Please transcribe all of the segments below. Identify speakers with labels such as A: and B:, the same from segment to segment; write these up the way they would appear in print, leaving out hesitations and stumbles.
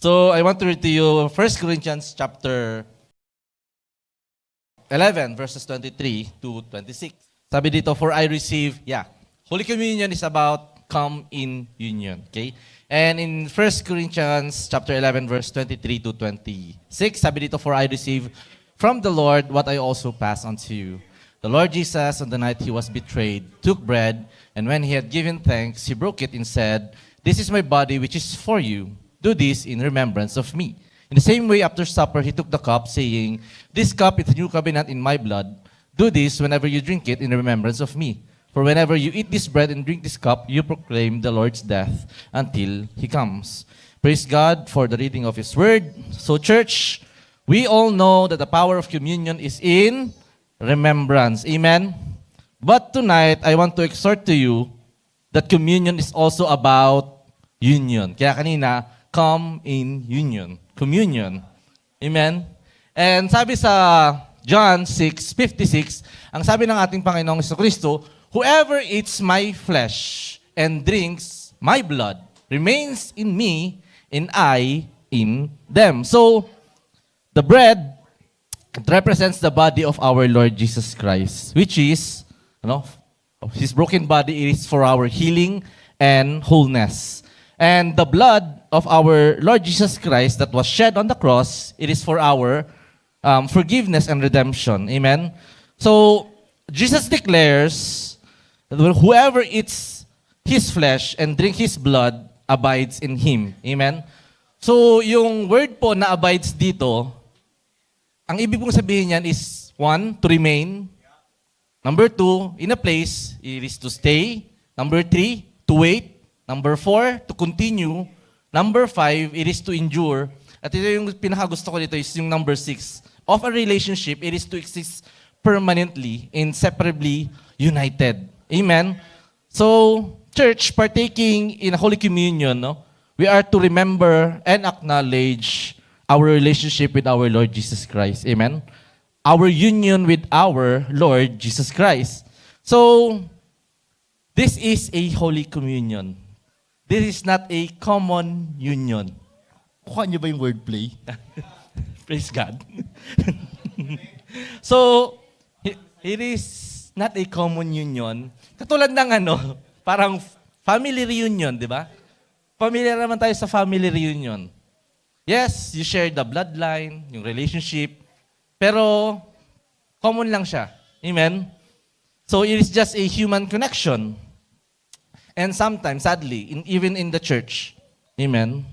A: So I want to read to you 1 Corinthians chapter 11, verses 23 to 26. Sabi dito, for I receive, Holy Communion is about come in union. Okay? And in 1 Corinthians chapter 11, verse 23 to 26, sabi dito, for I receive from the Lord what I also pass on to you. The Lord Jesus, on the night he was betrayed, took bread, and when he had given thanks, he broke it and said, "This is my body which is for you. Do this in remembrance of me." In the same way, after supper, he took the cup, saying, "This cup is the new covenant in my blood. Do this whenever you drink it in remembrance of me. For whenever you eat this bread and drink this cup, you proclaim the Lord's death until he comes." Praise God for the reading of his word. So church, we all know that the power of communion is in remembrance. Amen? But tonight, I want to exhort to you that communion is also about union. Kaya kanina, come in union. Communion. Amen? And sabi sa John 6:56, ang sabi ng ating Panginoong Jesucristo, whoever eats my flesh and drinks my blood remains in me and I in them. So, the bread, it represents the body of our Lord Jesus Christ, which is, his broken body is for our healing and wholeness. And the blood of our Lord Jesus Christ that was shed on the cross, it is for our forgiveness and redemption. Amen? So, Jesus declares that whoever eats his flesh and drink his blood abides in him. Amen? So, yung word po na abides dito, ang ibig pong sabihin niyan is, 1, to remain. Number 2, in a place, it is to stay. Number 3, to wait. Number 4, to continue. Number 5, it is to endure. At ito yung pinakagusto ko dito is yung number 6. Of a relationship, it is to exist permanently, inseparably united. Amen? So, church, partaking in Holy Communion, we are to remember and acknowledge our relationship with our Lord Jesus Christ. Amen? Our union with our Lord Jesus Christ. So, this is a Holy Communion. This is not a common union. Kuha niyo ba yung wordplay? Praise God. So, it is not a common union. Katulad ng parang family reunion, di ba? Familiar naman tayo sa family reunion. Yes, you share the bloodline, yung relationship, pero common lang siya. Amen? So it is just a human connection. And sometimes, sadly, even in the church, amen,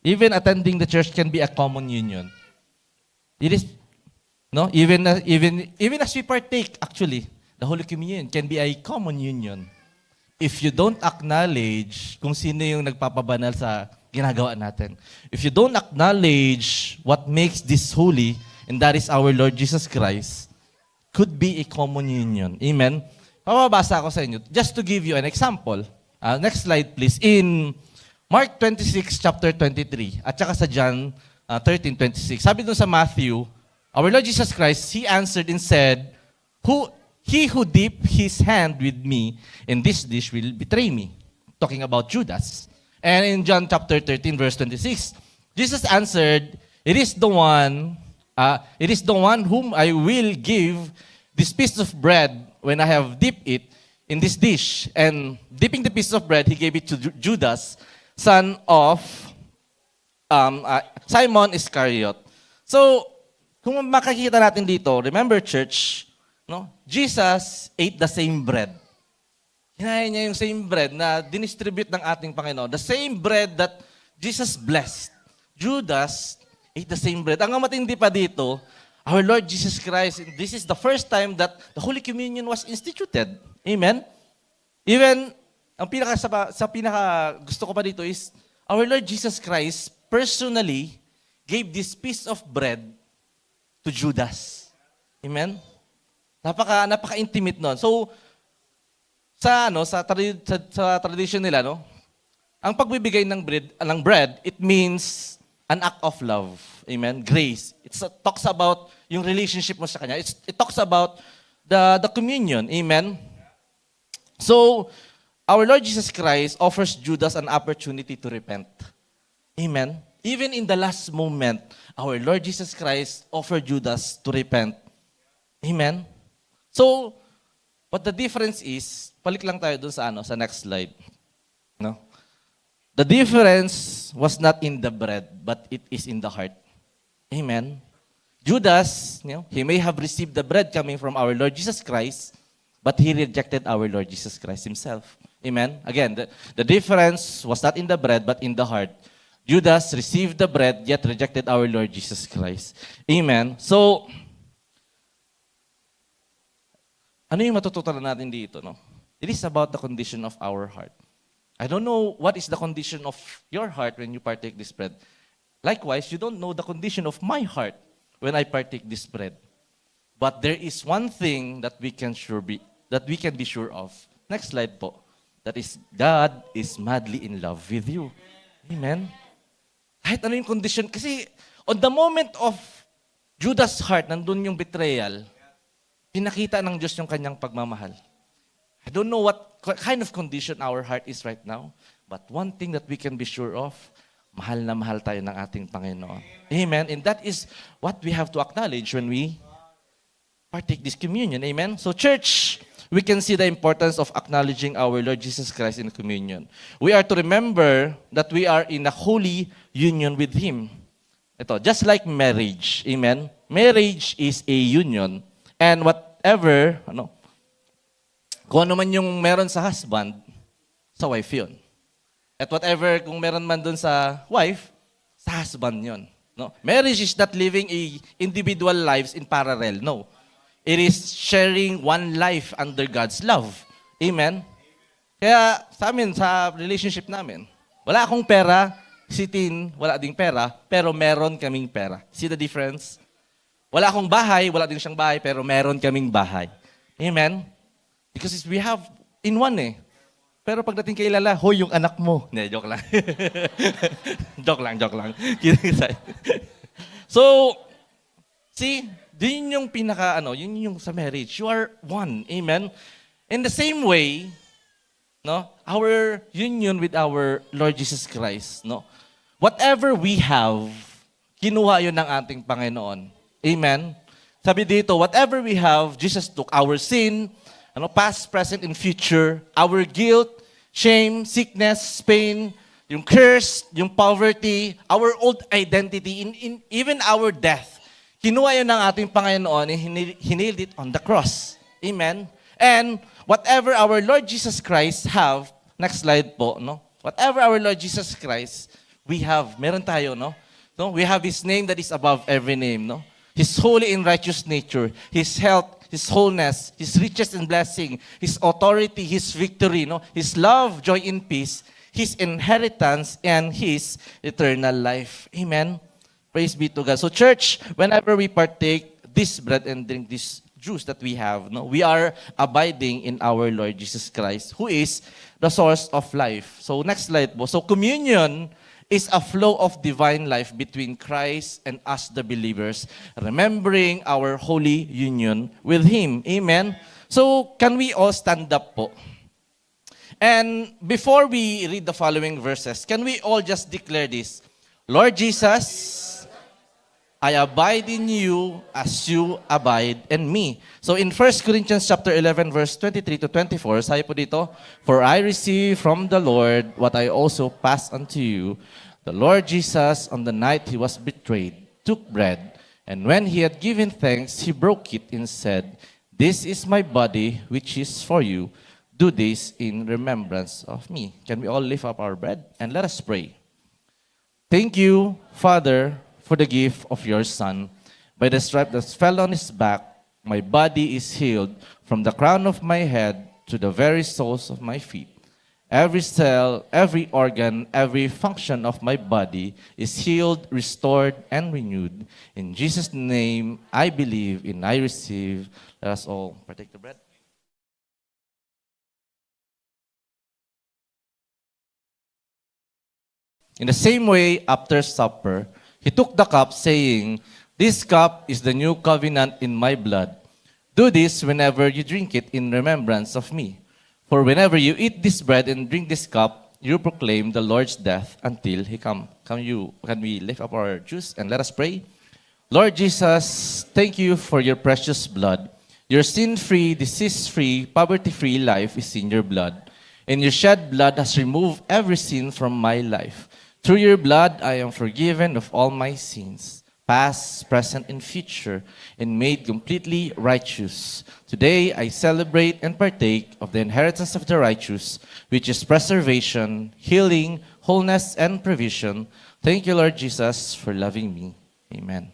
A: even attending the church can be a common union. It is, even as we partake, actually, the Holy Communion can be a common union. If you don't acknowledge kung sino yung nagpapabanal sa ginagawa natin. If you don't acknowledge what makes this holy, and that is our Lord Jesus Christ, could be a common union. Amen? Pababasa ako sa inyo. Just to give you an example. Next slide, please. In Mark 26, chapter 23, at saka sa John 13:26. Sabi dun sa Matthew, our Lord Jesus Christ, He answered and said, He who dip his hand with me in this dish will betray me. Talking about Judas. And in John chapter 13, verse 26, Jesus answered, It is the one whom I will give this piece of bread when I have dipped it in this dish. And dipping the piece of bread, he gave it to Judas, son of Simon Iscariot. So, kung makikita natin dito, remember church, Jesus ate the same bread. Kinain niya yung same bread na dinistribute ng ating Panginoon. The same bread that Jesus blessed. Judas ate the same bread. Ang matindi pa dito, our Lord Jesus Christ, this is the first time that the Holy Communion was instituted. Amen? Even, ang pinaka gusto ko pa dito is, our Lord Jesus Christ personally gave this piece of bread to Judas. Amen? Napaka-intimate nun. So, sa tradition nila, ang pagbibigay ng bread, it means an act of love. Amen? Grace. It talks about yung relationship mo sa Kanya. It talks about the communion. Amen? So, our Lord Jesus Christ offers Judas an opportunity to repent. Amen? Even in the last moment, our Lord Jesus Christ offered Judas to repent. Amen? So, but the difference is, balik lang tayo dun sa next slide. No? The difference was not in the bread, but it is in the heart. Amen? Judas, he may have received the bread coming from our Lord Jesus Christ, but he rejected our Lord Jesus Christ himself. Amen? Again, the difference was not in the bread, but in the heart. Judas received the bread, yet rejected our Lord Jesus Christ. Amen? So, ano yung matututunan natin dito? No? It is about the condition of our heart. I don't know what is the condition of your heart when you partake this bread. Likewise, you don't know the condition of my heart when I partake this bread. But there is one thing that we can be sure of. Next slide po. That is, God is madly in love with you. Amen? Kahit ano yung condition. Kasi on the moment of Judas' heart, nandun yung betrayal, pinakita ng Diyos yung kanyang pagmamahal. I don't know what kind of condition our heart is right now, but one thing that we can be sure of, mahal na mahal tayo ng ating Panginoon. Amen? And that is what we have to acknowledge when we partake this communion. Amen? So church, we can see the importance of acknowledging our Lord Jesus Christ in communion. We are to remember that we are in a holy union with Him. Ito, just like marriage. Amen? Marriage is a union. And whatever, kung ano man yung meron sa husband, sa wife yun. At whatever, kung meron man dun sa wife, sa husband yun. No? Marriage is not living individual lives in parallel. No. It is sharing one life under God's love. Amen? Kaya sa amin, sa relationship namin, wala akong pera, si Tin, wala ding pera, pero meron kaming pera. See the difference? Wala akong bahay, wala din siyang bahay, pero meron kaming bahay. Amen? Because we have in one eh. Pero pagdating kay Lala, hoy, yung anak mo. Hindi, joke lang. joke lang. Kidding aside. So, see, yun yung yun yung sa marriage. You are one. Amen? In the same way, our union with our Lord Jesus Christ, whatever we have, kinuha yun ng ating Panginoon. Amen? Sabi dito, whatever we have, Jesus took our sin, past, present, and future, our guilt, shame, sickness, pain, yung curse, yung poverty, our old identity, in even our death. Kinuha yun ng ating Panginoon and He nailed it on the cross. Amen? And whatever our Lord Jesus Christ have, next slide po, whatever our Lord Jesus Christ, we have, meron tayo, we have His name that is above every name, His holy and righteous nature, His health, His wholeness, His riches and blessing, His authority, His victory, His love, joy, and peace, His inheritance, and His eternal life. Amen? Praise be to God. So church, whenever we partake this bread and drink this juice that we have, we are abiding in our Lord Jesus Christ, who is the source of life. So next slide po. So communion is a flow of divine life between Christ and us, the believers, remembering our holy union with Him. Amen? So, can we all stand up po? And before we read the following verses, can we all just declare this? Lord Jesus, I abide in you as you abide in me. So in 1 Corinthians chapter 11, verse 23 to 24, sabi po dito, For I receive from the Lord what I also pass unto you. The Lord Jesus, on the night He was betrayed, took bread, and when He had given thanks, He broke it and said, This is my body, which is for you. Do this in remembrance of me. Can we all lift up our bread? And let us pray. Thank you, Father, for the gift of your Son. By the stripe that fell on His back, my body is healed from the crown of my head to the very soles of my feet. Every cell, every organ, every function of my body is healed, restored, and renewed. In Jesus' name, I believe and I receive. Let us all partake the bread. In the same way, after supper, He took the cup, saying, This cup is the new covenant in my blood. Do this whenever you drink it in remembrance of me. For whenever you eat this bread and drink this cup, you proclaim the Lord's death until he come. Can we lift up our juice and let us pray? Lord Jesus, thank you for your precious blood. Your sin-free, disease-free, poverty-free life is in your blood. And your shed blood has removed every sin from my life. Through your blood, I am forgiven of all my sins, past, present, and future, and made completely righteous. Today, I celebrate and partake of the inheritance of the righteous, which is preservation, healing, wholeness, and provision. Thank you, Lord Jesus, for loving me. Amen.